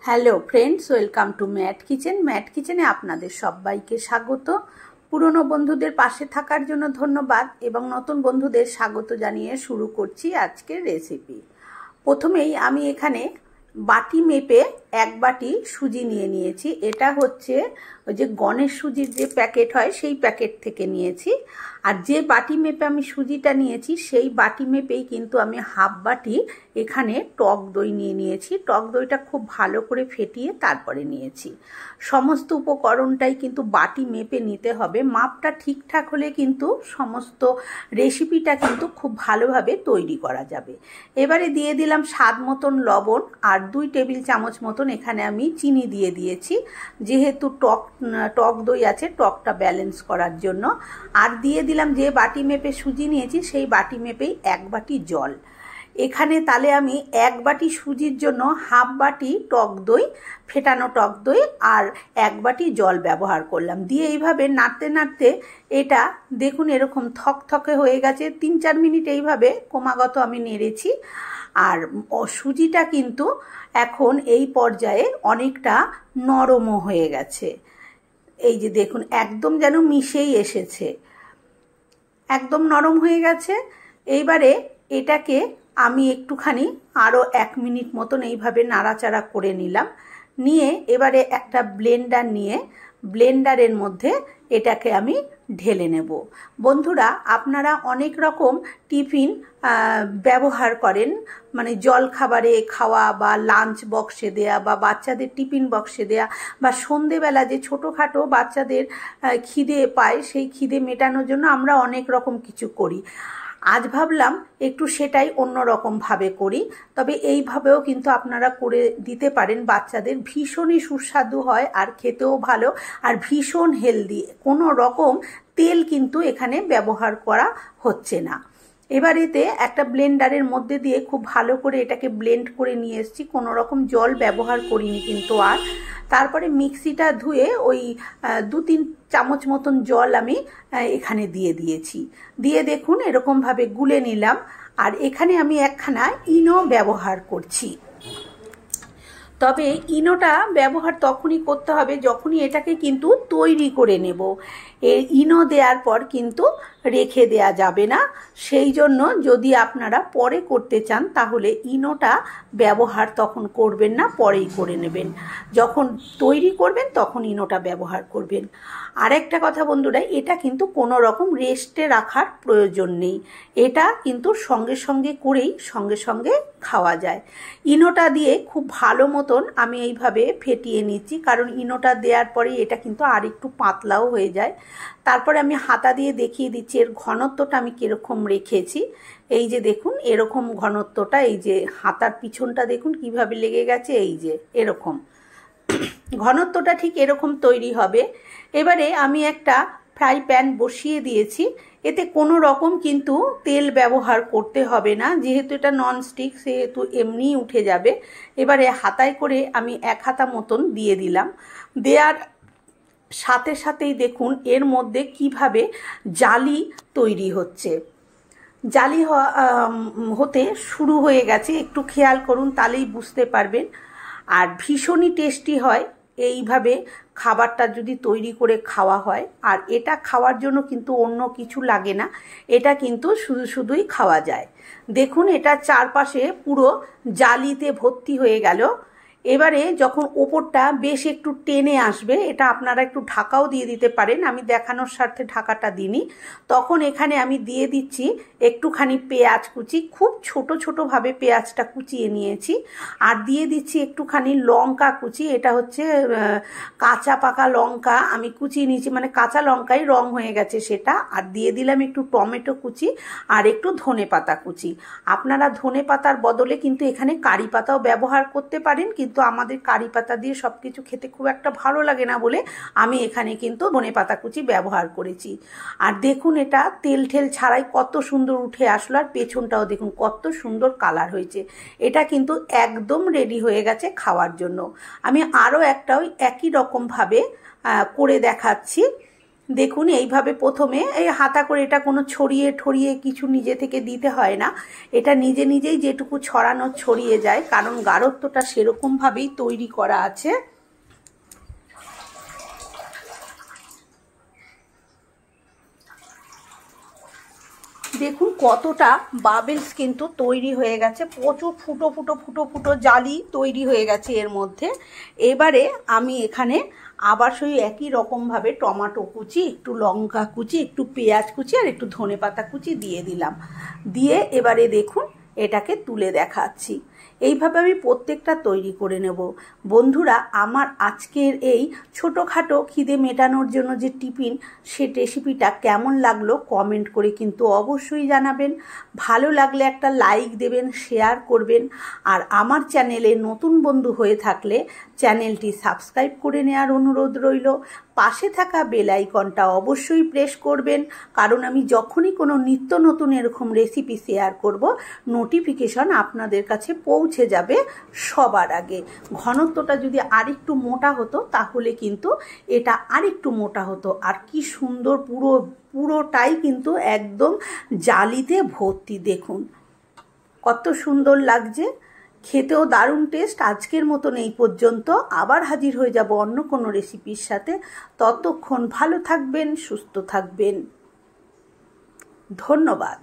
Hello friends, welcome to Mat Kitchen. Mat কিচেনে আপনাদের সবাইকে স্বাগত। পুরনো বন্ধুদের পাশে থাকার জন্য ধন্যবাদ এবং নতুন বন্ধুদের স্বাগত জানিয়ে শুরু করছি আজকের রেসিপি। প্রথমেই আমি এখানে বাটি মেপে 1 বাটি সুজি নিয়ে নিয়েছি। এটা হচ্ছে ওই যে গণেশ সুজির যে প্যাকেট হয় সেই প্যাকেট থেকে নিয়েছি। আর যে বাটি মেপে আমি সুজিটা নিয়েছি সেই বাটি মেপেই কিন্তু আমি হাফ বাটি এখানে টক দই নিয়ে নিয়েছি। টক দইটা খুব ভালো করে ফেটিয়ে তারপরে নিয়েছি। সমস্ত উপকরণটাই কিন্তু বাটি মেপে নিতে হবে। মাপটা ঠিকঠাক হলে কিন্তু সমস্ত রেসিপিটা কিন্তু খুব ভালোভাবে তৈরি করা যাবে। এবারে দিয়ে দিলাম স্বাদ মতন লবণ আর 2 টেবিল চামচ মতন এখানে আমি চিনি দিয়ে দিয়েছি, যেহেতু টক দই আছে, টকটা ব্যালেন্স করার জন্য। আর দিয়ে দিলাম যে বাটি মেপে সুজি নিয়েছি সেই বাটি মেপেই 1 বাটি জল। এখানে তাহলে আমি 1 বাটি সুজির জন্য হাফ বাটি টক দই, ফেটানো টক দই আর 1 বাটি জল ব্যবহার করলাম। দিয়ে এইভাবে নাড়তে নাড়তে এটা দেখুন এরকম থকথকে হয়ে গেছে। 3-4 মিনিট এইভাবে ক্রমাগত আমি নেড়েছি। আর সুজিটা কিন্তু এখন এই পর্যায়ে অনেকটা নরমও হয়ে গেছে। এই যে দেখুন একদম যেন মিশেই এসেছে, একদম নরম হয়ে গেছে। এইবারে এটাকে আমি একটুখানি আরও 1 মিনিট মতন এইভাবে নাড়াচাড়া করে নিলাম। নিয়ে এবারে একটা ব্লেন্ডার নিয়ে ব্লেন্ডারের মধ্যে এটাকে আমি ঢেলে নেব। বন্ধুরা, আপনারা অনেক রকম টিফিন ব্যবহার করেন, মানে জল খাবারে খাওয়া বা লাঞ্চ বক্সে দেয়া বা বাচ্চাদের টিফিন বক্সে দেয়া বা সন্ধেবেলা যে ছোটোখাটো বাচ্চাদের খিদে পায় সেই খিদে মেটানোর জন্য আমরা অনেক রকম কিছু করি। আজ ভাবলাম একটু সেটাই অন্যরকমভাবে করি। তবে এইভাবেও কিন্তু আপনারা করে দিতে পারেন, বাচ্চাদের ভীষণই সুস্বাদু হয় আর খেতেও ভালো আর ভীষণ হেলদি। কোনো রকম তেল কিন্তু এখানে ব্যবহার করা হচ্ছে না। এবার এতে একটা ব্লেন্ডারের মধ্যে দিয়ে খুব ভালো করে এটাকে ব্লেন্ড করে নিয়ে এসেছি, কোনো রকম জল ব্যবহার করিনি কিন্তু। আর তারপরে মিক্সিটা ধুয়ে ওই 2-3 চামচ মতন জল আমি এখানে দিয়ে দিয়েছি। দিয়ে দেখুন এরকমভাবে গুলে নিলাম। আর এখানে আমি একখানা ইনো ব্যবহার করছি। তবে ইনোটা ব্যবহার তখনই করতে হবে যখনই এটাকে কিন্তু তৈরি করে নেব। ইনো দেওয়ার পর কিন্তু রেখে দেয়া যাবে না। সেই জন্য যদি আপনারা পরে করতে চান তাহলে ইনোটা ব্যবহার তখন করবেন না, পরেই করে নেবেন। যখন তৈরি করবেন তখন ইনোটা ব্যবহার করবেন। আরেকটা কথা বন্ধুরা, এটা কিন্তু কোনো রকম রেস্টে রাখার প্রয়োজন নেই। এটা কিন্তু সঙ্গে সঙ্গে করেই সঙ্গে সঙ্গে খাওয়া যায়। ইনোটা দিয়ে খুব ভালো মতন আমি এইভাবে ফেটিয়ে নিচ্ছি, কারণ ইনোটা দেওয়ার পরে এটা কিন্তু আর একটু পাতলাও হয়ে যায়। তারপরে আমি হাতা দিয়ে দেখিয়ে দিচ্ছি এর ঘনত্বটা আমি কীরকম রেখেছি। এই যে দেখুন এরকম ঘনত্বটা, এই যে হাতার পিছনটা দেখুন কিভাবে লেগে গেছে, এই যে এরকম ঘনত্বটা ঠিক এরকম তৈরি হবে। এবারে আমি একটা ফ্রাই প্যান বসিয়ে দিয়েছি। এতে কোনো রকম কিন্তু তেল ব্যবহার করতে হবে না, যেহেতু এটা ননস্টিক সেহেতু এমনিই উঠে যাবে। এবারে হাতায় করে আমি 1 হাতা মতন দিয়ে দিলাম। দেওয়ার সাথে সাথেই দেখুন এর মধ্যে কিভাবে জালি তৈরি হচ্ছে, জালি হতে শুরু হয়ে গেছে। একটু খেয়াল করুন তাহলেই বুঝতে পারবেন। আর ভীষণই টেস্টি হয় এইভাবে খাবারটা যদি তৈরি করে খাওয়া হয়। আর এটা খাওয়ার জন্য কিন্তু অন্য কিছু লাগে না, এটা কিন্তু শুধুই খাওয়া যায়। দেখুন এটা চারপাশে পুরো জালিতে ভর্তি হয়ে গেল। এবারে যখন ওপরটা বেশ একটু টেনে আসবে, এটা আপনারা একটু ঢাকাও দিয়ে দিতে পারেন, আমি দেখানোর স্বার্থে ঢাকাটা দিইনি। তখন এখানে আমি দিয়ে দিচ্ছি একটুখানি পেঁয়াজ কুচি, খুব ছোট ছোটোভাবে পেঁয়াজটা কুচিয়ে নিয়েছি। আর দিয়ে দিচ্ছি একটুখানি লঙ্কা কুচি, এটা হচ্ছে কাঁচা পাকা লঙ্কা আমি কুচিয়ে নিয়েছি, মানে কাঁচা লঙ্কাই রং হয়ে গেছে সেটা। আর দিয়ে দিলাম একটু টমেটো কুচি আর একটু ধনে পাতা কুচি। আপনারা ধনে পাতার বদলে কিন্তু এখানে কারি পাতাও ব্যবহার করতে পারেন, কিন্তু আমাদের কারি পাতা দিয়ে সব কিছু খেতে খুব একটা ভালো লাগে না বলে আমি এখানে কিন্তু ধনে পাতা কুচি ব্যবহার করেছি। আর দেখুন এটা তেল ঠেল ছাড়াই কত সুন্দর উঠে আসলো, আর পেছনটাও দেখুন কত সুন্দর কালার হয়েছে। এটা কিন্তু একদম রেডি হয়ে গেছে খাওয়ার জন্য। আমি আরও একটা ওই একই রকমভাবে করে দেখাচ্ছি। দেখুন এইভাবে প্রথমে এই হাতা করে, এটা কোনো ছড়িয়ে ঠড়িয়ে কিছু নিজে থেকে দিতে হয় না, এটা নিজে নিজেই যেটুকু ছড়ানো ছড়িয়ে যায়, কারণ গাঢ়ত্বটা সেরকমভাবেই তৈরি করা আছে। দেখুন কতটা বাবেলস কিন্তু তৈরি হয়ে গেছে, প্রচুর ফুটো ফুটো ফুটো ফুটো জালি তৈরি হয়ে গেছে এর মধ্যে। এবারে আমি এখানে আবার সেই একই রকমভাবে টমেটো কুচি, একটু লঙ্কা কুচি, একটু পেঁয়াজ কুচি আর একটু ধনেপাতা কুচি দিয়ে দিলাম। দিয়ে এবারে দেখুন এটাকে তুলে দেখাচ্ছি। এইভাবে আমি প্রত্যেকটা তৈরি করে নেব। বন্ধুরা, আমার আজকের এই ছোটোখাটো খিদে মেটানোর জন্য যে টিফিন, সে রেসিপিটা কেমন লাগলো কমেন্ট করে কিন্তু অবশ্যই জানাবেন। ভালো লাগলে একটা লাইক দেবেন, শেয়ার করবেন, আর আমার চ্যানেলে নতুন বন্ধু হয়ে থাকলে চ্যানেলটি সাবস্ক্রাইব করে নেওয়ার অনুরোধ রইল। পাশে থাকা বেল আইকনটা অবশ্যই প্রেস করবেন, কারণ আমি যখনই কোনো নিত্য নতুন এরকম রেসিপি শেয়ার করব, নোটিফিকেশন আপনাদের কাছে পৌঁছে যাবে সবার আগে। ঘনত্বটা যদি আরেকটু মোটা হতো তাহলে কিন্তু এটা আরেকটু মোটা হতো। আর কি সুন্দর, পুরোটাই কিন্তু একদম জালিতে ভর্তি। দেখুন কত সুন্দর লাগছে, খেতেও দারুণ টেস্ট। আজকের মতন এই পর্যন্ত, আবার হাজির হয়ে যাব অন্য কোনো রেসিপির সাথে। ততক্ষণ ভালো থাকবেন, সুস্থ থাকবেন। ধন্যবাদ।